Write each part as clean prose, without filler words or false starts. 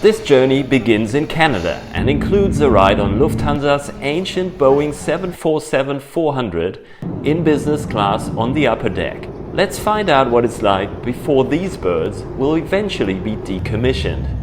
This journey begins in Canada and includes a ride on Lufthansa's ancient Boeing 747-400 in business class on the upper deck. Let's find out what it's like before these birds will eventually be decommissioned.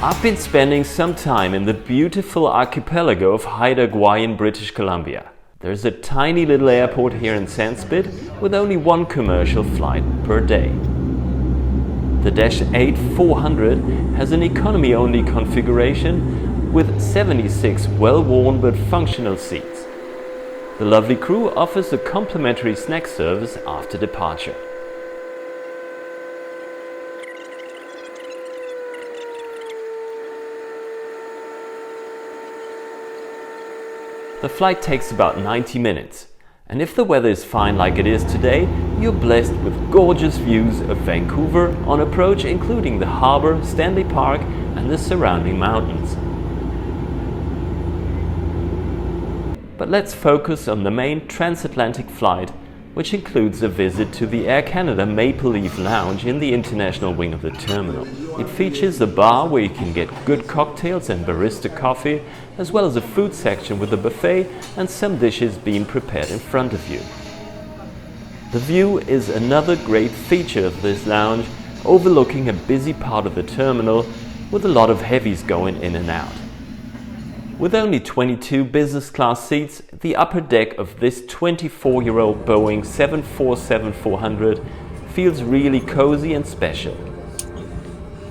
I've been spending some time in the beautiful archipelago of Haida Gwaii in British Columbia. There's a tiny little airport here in Sandspit with only one commercial flight per day. The Dash A340 has an economy-only configuration with 76 well-worn but functional seats. The lovely crew offers a complimentary snack service after departure. The flight takes about 90 minutes, and if the weather is fine like it is today, you're blessed with gorgeous views of Vancouver on approach, including the harbour, Stanley Park and the surrounding mountains. But let's focus on the main transatlantic flight, which includes a visit to the Air Canada Maple Leaf Lounge in the international wing of the terminal. It features a bar where you can get good cocktails and barista coffee, as well as a food section with a buffet and some dishes being prepared in front of you. The view is another great feature of this lounge, overlooking a busy part of the terminal with a lot of heavies going in and out. With only 22 business class seats, the upper deck of this 24-year-old Boeing 747-400 feels really cozy and special.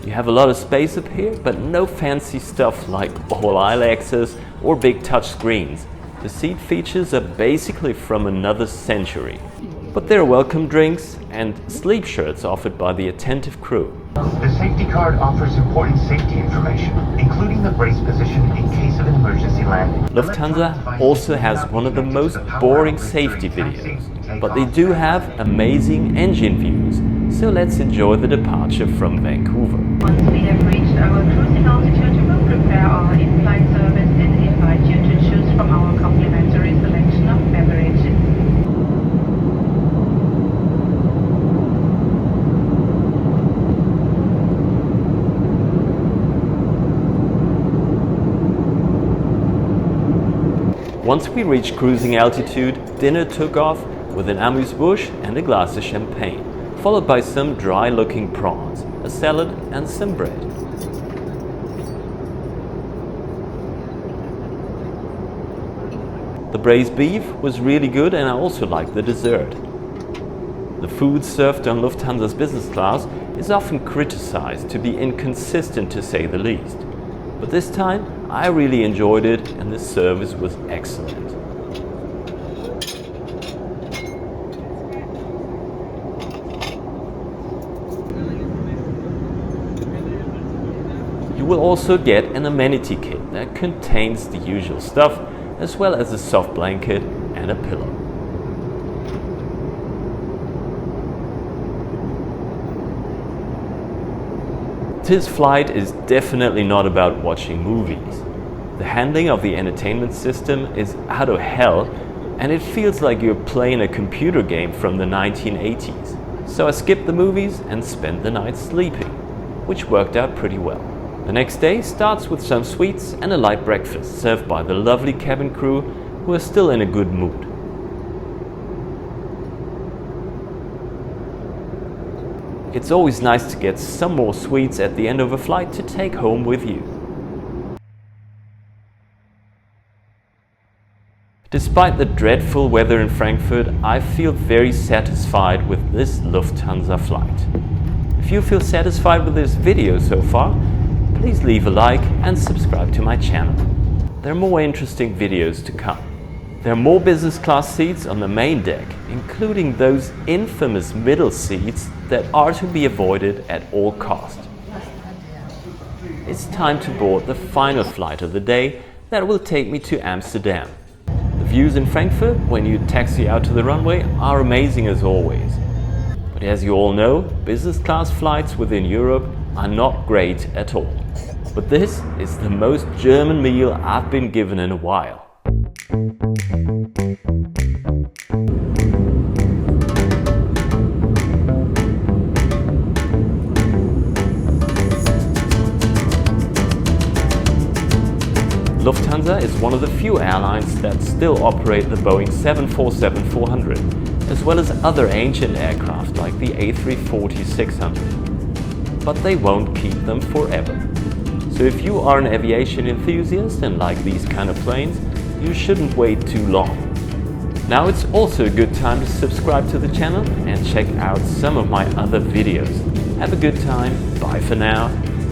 You have a lot of space up here, but no fancy stuff like all-aisle access or big touch screens. The seat features are basically from another century. But there are welcome drinks and sleep shirts offered by the attentive crew. The safety card offers important safety information, including the brace position in case of an emergency landing. Lufthansa also has one of the most boring safety videos, but they do have amazing engine views, so let's enjoy the departure from Vancouver. Once we have reached our cruising altitude, we will prepare our in-flight service and invite you to choose from our complimentary selection of beverages. Once we reached cruising altitude, dinner took off with an amuse-bouche and a glass of champagne, followed by some dry-looking prawns, a salad and some bread. The braised beef was really good, and I also liked the dessert. The food served on Lufthansa's business class is often criticized to be inconsistent, to say the least. But this time I really enjoyed it, and the service was excellent. You will also get an amenity kit that contains the usual stuff, as well as a soft blanket and a pillow. This flight is definitely not about watching movies. The handling of the entertainment system is out of hell, and it feels like you're playing a computer game from the 1980s. So I skipped the movies and spent the night sleeping, which worked out pretty well. The next day starts with some sweets and a light breakfast served by the lovely cabin crew, who are still in a good mood. It's always nice to get some more sweets at the end of a flight to take home with you. Despite the dreadful weather in Frankfurt, I feel very satisfied with this Lufthansa flight. If you feel satisfied with this video so far, please leave a like and subscribe to my channel. There are more interesting videos to come. There are more business class seats on the main deck, including those infamous middle seats that are to be avoided at all costs. It's time to board the final flight of the day that will take me to Amsterdam. The views in Frankfurt when you taxi out to the runway are amazing as always. But as you all know, business class flights within Europe are not great at all. But this is the most German meal I've been given in a while. Lufthansa is one of the few airlines that still operate the Boeing 747-400, as well as other ancient aircraft like the A340-600. But they won't keep them forever. So if you are an aviation enthusiast and like these kind of planes, you shouldn't wait too long. Now it's also a good time to subscribe to the channel and check out some of my other videos. Have a good time, bye for now.